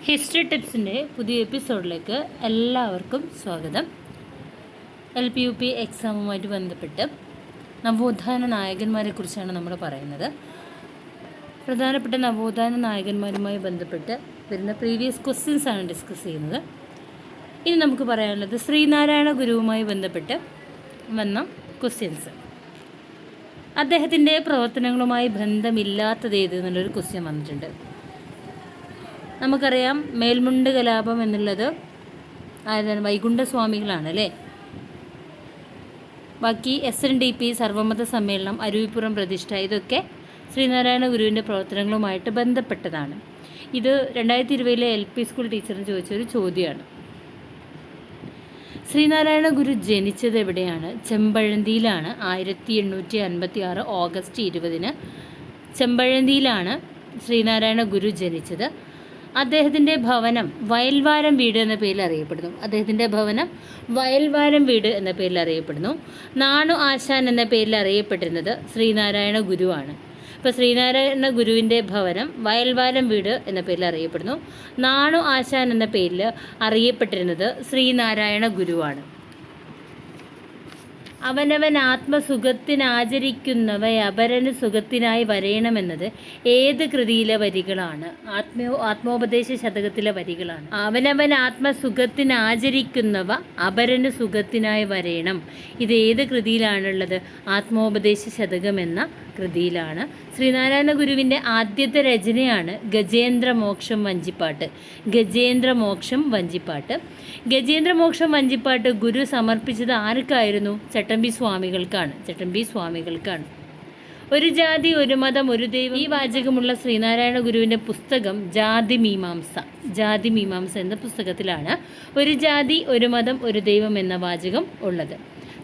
History ടിപ്സിൻ്റെ പുതിയ എപ്പിസോഡിലേക്ക് എല്ലാവർക്കും സ്വാഗതം. LP-UP എക്സാമുമായിട്ട് ബന്ധപ്പെട്ട് നവോത്ഥാന നായകന്മാരെക്കുറിച്ചാണ് നമ്മൾ പറയുന്നത്. പ്രധാനപ്പെട്ട നവോത്ഥാന നായകന്മാരുമായി ബന്ധപ്പെട്ട് വരുന്ന പ്രീവിയസ് ക്വസ്റ്റ്യൻസാണ് ഡിസ്കസ് ചെയ്യുന്നത്. ഇനി നമുക്ക് പറയാനുള്ളത് ശ്രീനാരായണ ഗുരുവുമായി ബന്ധപ്പെട്ട് വന്ന ക്വസ്റ്റ്യൻസ്. അദ്ദേഹത്തിൻ്റെ പ്രവർത്തനങ്ങളുമായി ബന്ധമില്ലാത്തതേത് എന്നുള്ളൊരു ക്വസ്റ്റ്യൻ വന്നിട്ടുണ്ട്. നമുക്കറിയാം മേൽമുണ്ട് കലാപം എന്നുള്ളത് ആരാണ്? വൈകുണ്ഠസ്വാമികളാണ് അല്ലേ. ബാക്കി SNDP, സർവമത സമ്മേളനം, അരുവിപ്പുറം പ്രതിഷ്ഠ, ഇതൊക്കെ ശ്രീനാരായണ ഗുരുവിൻ്റെ പ്രവർത്തനങ്ങളുമായിട്ട് ബന്ധപ്പെട്ടതാണ്. ഇത് 2020 LP സ്കൂൾ ടീച്ചറിന് ചോദിച്ചൊരു ചോദ്യമാണ്. ശ്രീനാരായണ ഗുരു ജനിച്ചത് എവിടെയാണ്? ചെമ്പഴന്തിയിലാണ്. 1856 ഓഗസ്റ്റ് 20 ചെമ്പഴന്തിയിലാണ് ശ്രീനാരായണ ഗുരു ജനിച്ചത്. അദ്ദേഹത്തിൻ്റെ ഭവനം വയൽവാരം വീട് എന്ന പേരിൽ അറിയപ്പെടുന്നു. നാണു ആശാൻ എന്ന പേരിൽ അറിയപ്പെട്ടിരുന്നത് ശ്രീനാരായണ ഗുരുവാണ്. അപ്പോൾ ശ്രീനാരായണ ഗുരുവിൻ്റെ ഭവനം വയൽവാരം വീട് എന്ന പേരിൽ അറിയപ്പെടുന്നു. നാണു ആശാൻ എന്ന പേരിൽ അറിയപ്പെട്ടിരുന്നത് ശ്രീനാരായണ ഗുരുവാണ്. അവനവൻ ആത്മസുഖത്തിനാചരിക്കുന്നവ അപരന് സുഖത്തിനായി വരയണമെന്നത് ഏത് കൃതിയിലെ വരികളാണ്? ആത്മോപദേശ ശതകത്തിലെ വരികളാണ്. അവനവൻ ആത്മസുഖത്തിനാചരിക്കുന്നവ അപരന് സുഖത്തിനായി വരയണം. ഇത് ഏത് കൃതിയിലാണുള്ളത്? ആത്മോപദേശ ശതകം എന്ന കൃതിയിലാണ്. ശ്രീനാരായണ ഗുരുവിൻ്റെ ആദ്യത്തെ രചനയാണ് ഗജേന്ദ്രമോക്ഷം വഞ്ചിപ്പാട്ട്. ഗുരു സമർപ്പിച്ചത് ആർക്കായിരുന്നു? ചട്ടമ്പി സ്വാമികൾക്കാണ്. ഒരു ജാതി ഒരു മതം ഒരു ദൈവം, ഈ വാചകമുള്ള ശ്രീനാരായണ ഗുരുവിൻ്റെ പുസ്തകം ജാതി മീമാംസ എന്ന പുസ്തകത്തിലാണ് ഒരു ജാതി ഒരു മതം ഒരു ദൈവം എന്ന വാചകം ഉള്ളത്.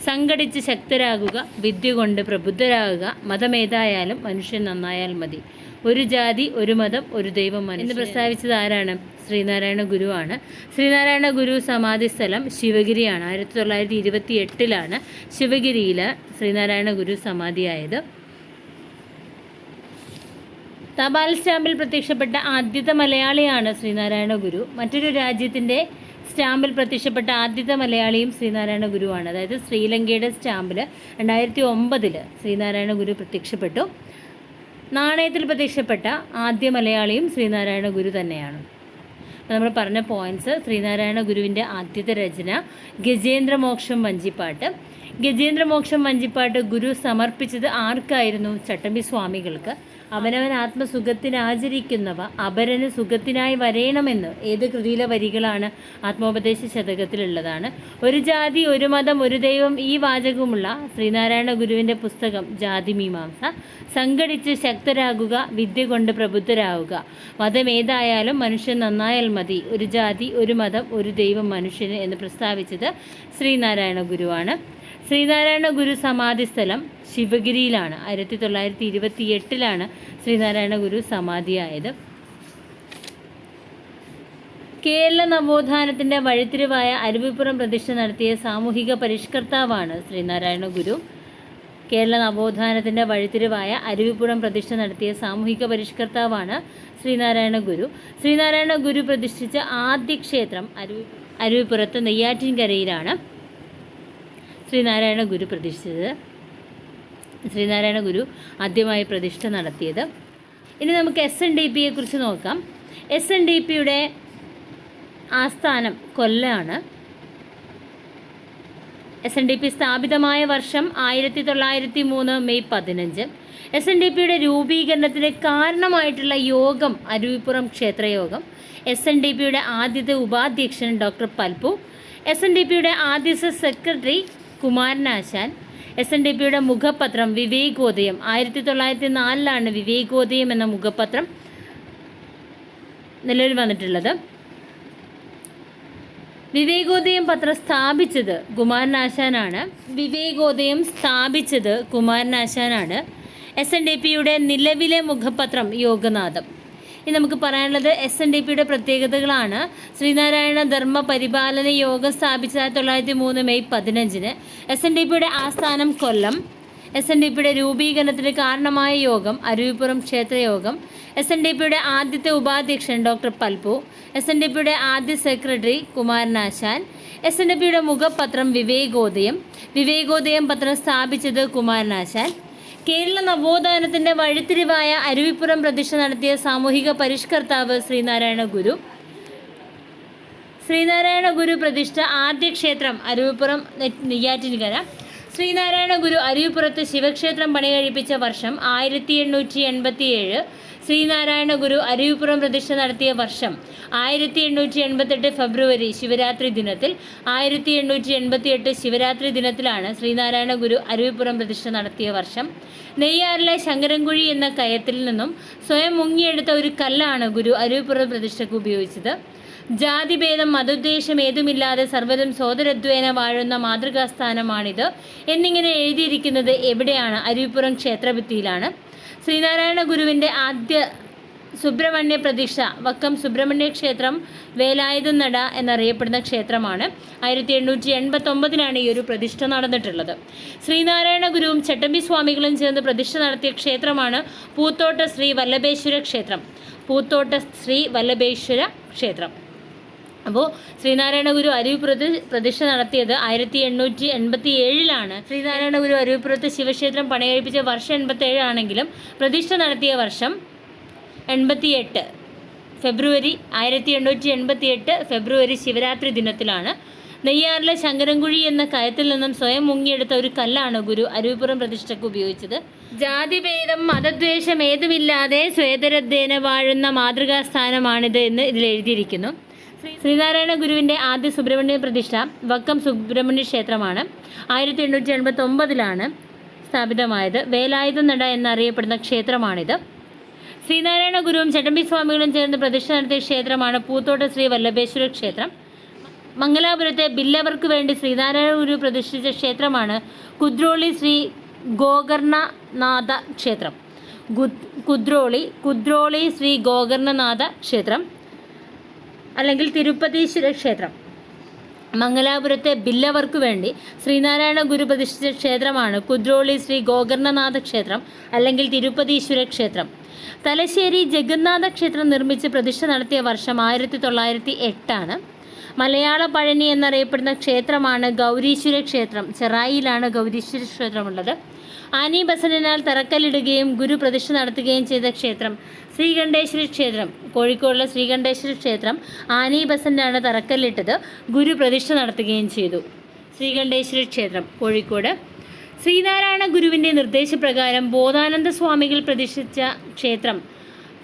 സംഘടിച്ച് ശക്തരാകുക, വിദ്യ കൊണ്ട് പ്രബുദ്ധരാകുക, മതമേതായാലും മനുഷ്യൻ നന്നായാൽ മതി, ഒരു ജാതി ഒരു മതം ഒരു ദൈവം എന്ന് പ്രസ്താവിച്ചത് ആരാണ്? ശ്രീനാരായണ ഗുരുവാണ്. ശ്രീനാരായണ ഗുരു സമാധി സ്ഥലം ശിവഗിരിയാണ്. 1928 ശിവഗിരിയിൽ ശ്രീനാരായണ ഗുരു സമാധിയായത്. തപാൽ സ്റ്റാമ്പിൽ പ്രത്യക്ഷപ്പെട്ട ആദ്യത്തെ മലയാളിയാണ് ശ്രീനാരായണ ഗുരു. മറ്റൊരു രാജ്യത്തിൻ്റെ സ്റ്റാമ്പിൽ പ്രത്യക്ഷപ്പെട്ട ആദ്യത്തെ മലയാളിയും ശ്രീനാരായണ ഗുരുവാണ്. അതായത് ശ്രീലങ്കയുടെ സ്റ്റാമ്പിൽ 2009 ശ്രീനാരായണ ഗുരു പ്രത്യക്ഷപ്പെട്ടു. നാണയത്തിൽ പ്രത്യക്ഷപ്പെട്ട ആദ്യ മലയാളിയും ശ്രീനാരായണ ഗുരു തന്നെയാണ്. അപ്പോൾ നമ്മൾ പറഞ്ഞ പോയിൻറ്റ്സ്: ശ്രീനാരായണ ഗുരുവിൻ്റെ ആദ്യത്തെ രചന ഗജേന്ദ്രമോക്ഷം വഞ്ചിപ്പാട്ട് ഗുരു സമർപ്പിച്ചത് ആർക്കായിരുന്നു? ചട്ടമ്പി സ്വാമികൾക്ക്. അവനവൻ ആത്മസുഖത്തിനാചരിക്കുന്നവ അപരന് സുഖത്തിനായി വരയണമെന്ന് ഏത് കൃതിയിലെ വരികളാണ്? ആത്മോപദേശ ശതകത്തിലുള്ളതാണ്. ഒരു ജാതി ഒരു മതം ഒരു ദൈവം, ഈ വാചകമുള്ള ശ്രീനാരായണ ഗുരുവിൻ്റെ പുസ്തകം ജാതി മീമാംസ. സംഘടിച്ച് ശക്തരാകുക, വിദ്യ കൊണ്ട് പ്രബുദ്ധരാകുക, മതമേതായാലും മനുഷ്യൻ നന്നായാൽ മതി, ഒരു ജാതി ഒരു മതം ഒരു ദൈവം മനുഷ്യന് എന്ന് പ്രസ്താവിച്ചത് ശ്രീനാരായണ ഗുരുവാണ്. ശ്രീനാരായണ ഗുരു സമാധി സ്ഥലം ശിവഗിരിയിലാണ്. 1928 ശ്രീനാരായണ ഗുരു സമാധിയായത്. കേരള നവോത്ഥാനത്തിൻ്റെ വഴിത്തിരിവായ അരുവിപ്പുറം പ്രതിഷ്ഠ നടത്തിയ സാമൂഹിക പരിഷ്കർത്താവാണ് ശ്രീനാരായണ ഗുരു. കേരള നവോത്ഥാനത്തിൻ്റെ വഴിത്തിരിവായ അരുവിപ്പുറം പ്രതിഷ്ഠ നടത്തിയ സാമൂഹിക പരിഷ്കർത്താവാണ് ശ്രീനാരായണ ഗുരു. ശ്രീനാരായണ ഗുരു പ്രതിഷ്ഠിച്ച ആദ്യ ക്ഷേത്രം അരുവിപ്പുറത്ത് നെയ്യാറ്റിൻകരയിലാണ് ശ്രീനാരായണ ഗുരു പ്രതിഷ്ഠിച്ചത്. ശ്രീനാരായണ ഗുരു ആദ്യമായി പ്രതിഷ്ഠ നടത്തിയത്. ഇനി നമുക്ക് SNDPയെക്കുറിച്ച് നോക്കാം. SNDPയുടെ ആസ്ഥാനം കൊല്ലമാണ്. SNDP സ്ഥാപിതമായ വർഷം 1903 മെയ് 15. SNDPയുടെ രൂപീകരണത്തിന് കാരണമായിട്ടുള്ള യോഗം അരുവിപ്പുറം ക്ഷേത്രയോഗം. SNDPയുടെ ആദ്യത്തെ ഉപാധ്യക്ഷൻ ഡോക്ടർ പൽപ്പു. SNDPയുടെ ആദ്യത്തെ സെക്രട്ടറി കുമാരനാശാൻ. SNDPയുടെ മുഖപത്രം വിവേകോദയം. 1904 വിവേകോദയം എന്ന മുഖപത്രം നിലവിൽ വന്നിട്ടുള്ളത്. വിവേകോദയം പത്രം സ്ഥാപിച്ചത് കുമാരനാശാനാണ്. SNDPയുടെ നിലവിലെ മുഖപത്രം യോഗനാഥം. ഇനി നമുക്ക് പറയാനുള്ളത് SNDPയുടെ പ്രത്യേകതകളാണ്. ശ്രീനാരായണ ധർമ്മ പരിപാലന യോഗം സ്ഥാപിച്ച 1903 മെയ് 15. SNDPയുടെ ആസ്ഥാനം കൊല്ലം. SNDPയുടെ രൂപീകരണത്തിന് കാരണമായ യോഗം അരുവിപ്പുറം ക്ഷേത്രയോഗം. SNDPയുടെ ആദ്യത്തെ ഉപാധ്യക്ഷൻ ഡോക്ടർ പൽപു. SNDPയുടെ ആദ്യ സെക്രട്ടറി കുമാരനാശാൻ. SNDPയുടെ മുഖപത്രം വിവേകോദയം പത്രം സ്ഥാപിച്ചത് കുമാരനാശാൻ. കേരള നവോത്ഥാനത്തിൻ്റെ വഴിത്തിരിവായ അരുവിപ്പുറം പ്രതിഷ്ഠ നടത്തിയ സാമൂഹിക പരിഷ്കർത്താവ് ശ്രീനാരായണ ഗുരു. ശ്രീനാരായണ ഗുരു പ്രതിഷ്ഠ ആദ്യ ക്ഷേത്രം അരുവിപ്പുറം നെയ്യാറ്റിൻകര. ശ്രീനാരായണ ഗുരു അരുവിപ്പുറത്ത് ശിവക്ഷേത്രം പണികഴിപ്പിച്ച വർഷം 1887. ശ്രീനാരായണ ഗുരു അരുവിപ്പുറം പ്രതിഷ്ഠ നടത്തിയ വർഷം 1888 ഫെബ്രുവരി ശിവരാത്രി ദിനത്തിൽ. 1888 ശിവരാത്രി ദിനത്തിലാണ് ശ്രീനാരായണ ഗുരു അരുവിപ്പുറം പ്രതിഷ്ഠ നടത്തിയ വർഷം. നെയ്യാറിലെ ശങ്കരൻകുഴി എന്ന കയത്തിൽ നിന്നും സ്വയം മുങ്ങിയെടുത്ത ഒരു കല്ലാണ് ഗുരു അരുവിപ്പുറം പ്രതിഷ്ഠയ്ക്ക് ഉപയോഗിച്ചത്. ജാതിഭേദം മതോദ്ദേശം ഏതുമില്ലാതെ സർവ്വതും സോദരദ്വേന വാഴുന്ന മാതൃകാസ്ഥാനമാണിത് എന്നിങ്ങനെ എഴുതിയിരിക്കുന്നത് എവിടെയാണ്? അരുവിപ്പുറം ക്ഷേത്രഭിത്തിയിലാണ്. ശ്രീനാരായണ ഗുരുവിൻ്റെ ആദ്യ സുബ്രഹ്മണ്യ പ്രതിഷ്ഠ വക്കം സുബ്രഹ്മണ്യ ക്ഷേത്രം വേലായുധനട എന്നറിയപ്പെടുന്ന ക്ഷേത്രമാണ്. 1889 ഈ ഒരു പ്രതിഷ്ഠ നടന്നിട്ടുള്ളത്. ശ്രീനാരായണ ഗുരുവും ചട്ടമ്പി സ്വാമികളും ചേർന്ന് പ്രതിഷ്ഠ നടത്തിയ ക്ഷേത്രമാണ് പൂത്തോട്ട ശ്രീ വല്ലഭേശ്വര ക്ഷേത്രം. അപ്പോൾ ശ്രീനാരായണ ഗുരു അരുവിപ്പുറത്ത് പ്രതിഷ്ഠ നടത്തിയത് 1887. ശ്രീനാരായണ ഗുരു അരുവിപ്പുറത്ത് ശിവക്ഷേത്രം പണികഴിപ്പിച്ച വർഷം 87 ആണെങ്കിലും പ്രതിഷ്ഠ നടത്തിയ വർഷം 88 ഫെബ്രുവരി 1888 ഫെബ്രുവരി ശിവരാത്രി ദിനത്തിലാണ്. നെയ്യാറിലെ ശങ്കരൻകുഴി എന്ന കയത്തിൽ നിന്നും സ്വയം മുങ്ങിയെടുത്ത ഒരു കല്ലാണ് ഗുരു അരുവിപ്പുറം പ്രതിഷ്ഠയ്ക്ക് ഉപയോഗിച്ചത്. ജാതിഭേദം മതദ്വേഷം ഏതുമില്ലാതെ സ്വേതരദ്വേന വാഴുന്ന മാതൃകാസ്ഥാനമാണിത് എന്ന് ഇതിൽ എഴുതിയിരിക്കുന്നു. ശ്രീനാരായണ ഗുരുവിൻ്റെ ആദ്യ സുബ്രഹ്മണ്യ പ്രതിഷ്ഠ വക്കം സുബ്രഹ്മണ്യ ക്ഷേത്രമാണ്. 1889 സ്ഥാപിതമായത്. വേലായുധനട എന്നറിയപ്പെടുന്ന ക്ഷേത്രമാണിത്. ശ്രീനാരായണ ഗുരുവും ചട്ടമ്പി സ്വാമികളും ചേർന്ന് പ്രതിഷ്ഠ നടത്തിയ ക്ഷേത്രമാണ് പൂത്തോട്ട ശ്രീ വല്ലഭേശ്വര ക്ഷേത്രം. മംഗലാപുരത്തെ ബില്ലവർക്ക് വേണ്ടി ശ്രീനാരായണ ഗുരു പ്രതിഷ്ഠിച്ച ക്ഷേത്രമാണ് കുദ്രോളി ശ്രീ ഗോകർണനാഥ ക്ഷേത്രം. കുദ്രോളി ശ്രീ ഗോകർണനാഥ ക്ഷേത്രം അല്ലെങ്കിൽ തിരുപ്പതീശ്വര ക്ഷേത്രം. മംഗലാപുരത്തെ ബില്ലവർക്ക് വേണ്ടി ശ്രീനാരായണ ഗുരു പ്രതിഷ്ഠിച്ച ക്ഷേത്രമാണ് കുദ്രോളി ശ്രീ ഗോകർണനാഥ ക്ഷേത്രം അല്ലെങ്കിൽ തിരുപ്പതീശ്വര ക്ഷേത്രം. തലശ്ശേരി ജഗന്നാഥ ക്ഷേത്രം നിർമ്മിച്ച് പ്രതിഷ്ഠ നടത്തിയ വർഷം 1908. മലയാള പഴനി എന്നറിയപ്പെടുന്ന ക്ഷേത്രമാണ് ഗൗരീശ്വര ക്ഷേത്രം. ചെറായിലാണ് ഗൗരീശ്വര ക്ഷേത്രമുള്ളത്. ആനി ബസന്റിനാൽ തറക്കല്ലിടുകയും ഗുരു പ്രതിഷ്ഠ നടത്തുകയും ചെയ്ത ക്ഷേത്രം ശ്രീകണ്ഠേശ്വര ക്ഷേത്രം. കോഴിക്കോടുള്ള ശ്രീകണ്ഠേശ്വര ക്ഷേത്രം ആനി ബസന്റാണ് തറക്കല്ലിട്ടത്. ഗുരു പ്രതിഷ്ഠ നടത്തുകയും ചെയ്തു. ശ്രീകണ്ഠേശ്വര ക്ഷേത്രം കോഴിക്കോട്. ശ്രീനാരായണ ഗുരുവിൻ്റെ നിർദ്ദേശപ്രകാരം ബോധാനന്ദ സ്വാമികൾ പ്രതിഷ്ഠിച്ച ക്ഷേത്രം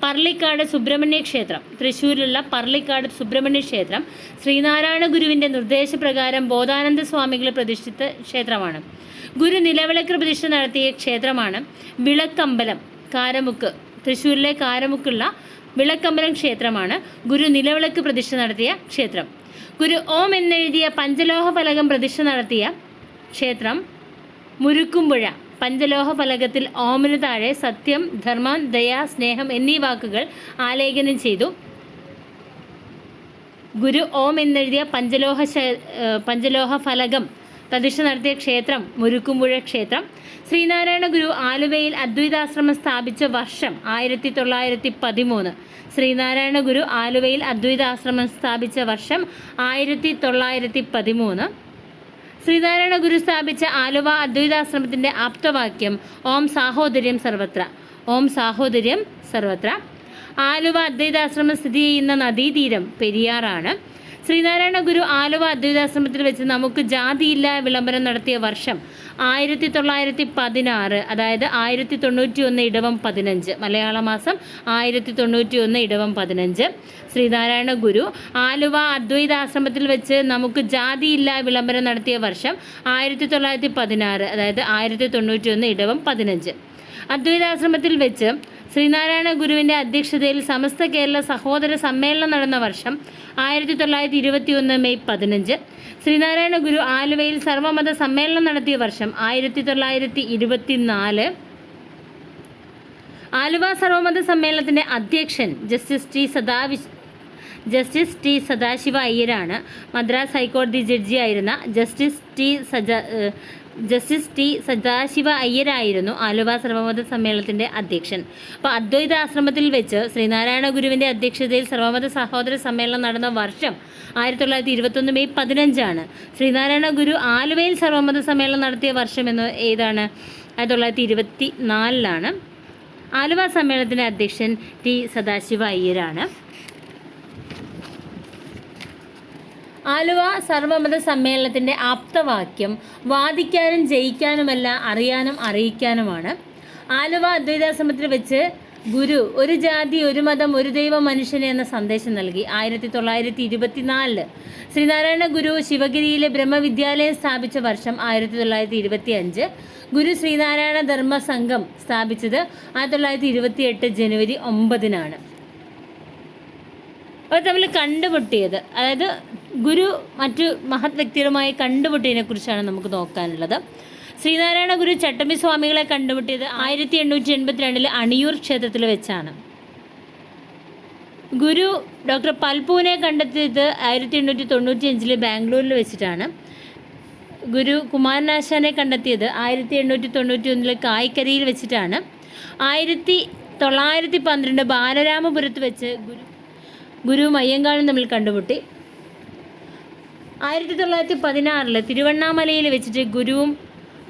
പർളിക്കാട് സുബ്രഹ്മണ്യ ക്ഷേത്രം. തൃശ്ശൂരിലുള്ള പർളിക്കാട് സുബ്രഹ്മണ്യ ക്ഷേത്രം ശ്രീനാരായണ ഗുരുവിൻ്റെ നിർദ്ദേശപ്രകാരം ബോധാനന്ദ സ്വാമികൾ പ്രതിഷ്ഠിച്ച ക്ഷേത്രമാണ്. ഗുരു നിലവിളക്ക് പ്രതിഷ്ഠ നടത്തിയ ക്ഷേത്രമാണ് വിളക്കമ്പലം കാരമുക്ക്. തൃശ്ശൂരിലെ കാരമുക്കുള്ള വിളക്കമ്പലം ക്ഷേത്രമാണ് ഗുരു നിലവിളക്ക് പ്രതിഷ്ഠ നടത്തിയ ക്ഷേത്രം. ഗുരു ഓം എന്നെഴുതിയ പഞ്ചലോഹ ഫലകം പ്രതിഷ്ഠ നടത്തിയ ക്ഷേത്രം മുരുക്കുംപുഴ. പഞ്ചലോഹ ഫലകത്തിൽ ഓമിന് താഴെ സത്യം, ധർമ്മം, ദയ, സ്നേഹം എന്നീ വാക്കുകൾ ആലേഖനം ചെയ്തു. ഗുരു ഓം എന്നെഴുതിയ പഞ്ചലോഹ ഫലകം പ്രതിഷ്ഠ നടത്തിയ ക്ഷേത്രം മുരുക്കുംപുഴ ക്ഷേത്രം. ശ്രീനാരായണ ഗുരു ആലുവയിൽ അദ്വൈതാശ്രമം സ്ഥാപിച്ച വർഷം 1913. ശ്രീനാരായണ ഗുരു ആലുവയിൽ അദ്വൈതാശ്രമം സ്ഥാപിച്ച വർഷം 1913. ശ്രീനാരായണ ഗുരു സ്ഥാപിച്ച ആലുവ അദ്വൈതാശ്രമത്തിൻ്റെ ആപ്തവാക്യം ഓം സാഹോദര്യം സർവത്ര. ആലുവ അദ്വൈതാശ്രമം സ്ഥിതി ചെയ്യുന്ന നദീതീരം പെരിയാറാണ്. ശ്രീനാരായണ ഗുരു ആലുവ അദ്വൈതാശ്രമത്തിൽ വെച്ച് നമുക്ക് ജാതിയില്ല വിളംബരം നടത്തിയ വർഷം 1916. അതായത് 1091 ഇടവം 15. മലയാള മാസം 1091 ഇടവം 15. ശ്രീനാരായണ ഗുരു ആലുവ അദ്വൈതാശ്രമത്തിൽ വെച്ച് നമുക്ക് ജാതിയില്ല വിളംബരം നടത്തിയ വർഷം 1916. അതായത് 1091 ഇടവം 15. അദ്വൈതാശ്രമത്തിൽ വെച്ച് ശ്രീനാരായണ ഗുരുവിൻ്റെ അധ്യക്ഷതയിൽ സമസ്ത കേരള സഹോദര സമ്മേളനം നടന്ന വർഷം 1921 മെയ് 15. ശ്രീനാരായണ ഗുരു ആലുവയിൽ സർവമത സമ്മേളനം നടത്തിയ വർഷം 1924. ആലുവ സർവമത സമ്മേളനത്തിൻ്റെ അധ്യക്ഷൻ ജസ്റ്റിസ് ടി സദാശിവ അയ്യരാണ്. മദ്രാസ് ഹൈക്കോടതി ജഡ്ജിയായിരുന്ന ജസ്റ്റിസ് ജസ്റ്റിസ് ടി സദാശിവ അയ്യരായിരുന്നു ആലുവ സർവമത സമ്മേളനത്തിൻ്റെ അധ്യക്ഷൻ. അപ്പോൾ അദ്വൈത ആശ്രമത്തിൽ വെച്ച് ശ്രീനാരായണ ഗുരുവിൻ്റെ അധ്യക്ഷതയിൽ സർവമത സഹോദര സമ്മേളനം നടന്ന വർഷം 1921 മെയ് 15 ശ്രീനാരായണ ഗുരു ആലുവയിൽ സർവമത സമ്മേളനം നടത്തിയ വർഷം ഏതാണ്? 1924 ആലുവ സമ്മേളനത്തിൻ്റെ അധ്യക്ഷൻ ടി സദാശിവ അയ്യരാണ്. ആലുവ സർവമത സമ്മേളനത്തിൻ്റെ ആപ്തവാക്യം വാദിക്കാനും ജയിക്കാനുമല്ല, അറിയാനും അറിയിക്കാനുമാണ്. ആലുവ അദ്വൈതാശ്രമത്തിൽ വെച്ച് ഗുരു ഒരു ജാതി ഒരു മതം ഒരു ദൈവം മനുഷ്യന് എന്ന സന്ദേശം നൽകി. 1924 ശ്രീനാരായണ ഗുരു ശിവഗിരിയിലെ ബ്രഹ്മവിദ്യാലയം സ്ഥാപിച്ച വർഷം 1925. ഗുരു ശ്രീനാരായണ ധർമ്മ സംഘം സ്ഥാപിച്ചത് 1928 ജനുവരി 9. അവർ തമ്മിൽ കണ്ടുമുട്ടിയത്, അതായത് ഗുരു മറ്റു മഹത് വ്യക്തികളുമായി കണ്ടുമുട്ടിയതിനെ കുറിച്ചാണ് നമുക്ക് നോക്കാനുള്ളത്. ശ്രീനാരായണ ഗുരു ചട്ടമ്പി സ്വാമികളെ കണ്ടുമുട്ടിയത് 1882 അണിയൂർ ക്ഷേത്രത്തിൽ വെച്ചാണ്. ഗുരു ഡോക്ടർ പൽപുവിനെ കണ്ടെത്തിയത് 1895 ബാംഗ്ലൂരിൽ വെച്ചിട്ടാണ്. ഗുരു കുമാരനാശാനെ കണ്ടെത്തിയത് 1891 കായ്ക്കരിയിൽ വെച്ചിട്ടാണ്. 1912 ബാലരാമപുരത്ത് വെച്ച് ഗുരു അയ്യങ്കാളും തമ്മിൽ കണ്ടുമുട്ടി. 1916 തിരുവണ്ണാമലയിൽ വെച്ചിട്ട് ഗുരുവും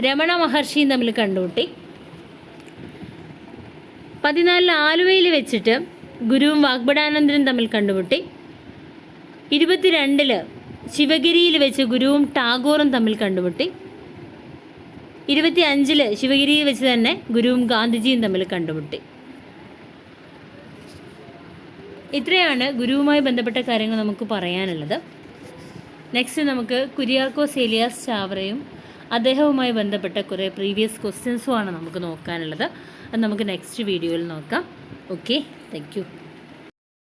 രമണ മഹർഷിയും തമ്മിൽ കണ്ടുമുട്ടി. 14 ആലുവയിൽ വെച്ചിട്ട് ഗുരുവും വാഗ്ഭടാനന്ദനും തമ്മിൽ കണ്ടുമുട്ടി. 22 ശിവഗിരിയിൽ വെച്ച് ഗുരുവും ടാഗോറും തമ്മിൽ കണ്ടുമുട്ടി. 25 ശിവഗിരിയിൽ വെച്ച് തന്നെ ഗുരുവും ഗാന്ധിജിയും തമ്മിൽ കണ്ടുമുട്ടി. ഇത്രയാണ് ഗുരുവുമായി ബന്ധപ്പെട്ട കാര്യങ്ങൾ നമുക്ക് പറയാനുള്ളത്. നെക്സ്റ്റ് നമുക്ക് കുര്യാക്കോസ് ഏലിയാസ് ചാവറയും അദ്ദേഹവുമായി ബന്ധപ്പെട്ട കുറേ പ്രീവിയസ് ക്വസ്റ്റ്യൻസുമാണ് നമുക്ക് നോക്കാനുള്ളത്. അത് നമുക്ക് നെക്സ്റ്റ് വീഡിയോയിൽ നോക്കാം. Okay, thank you.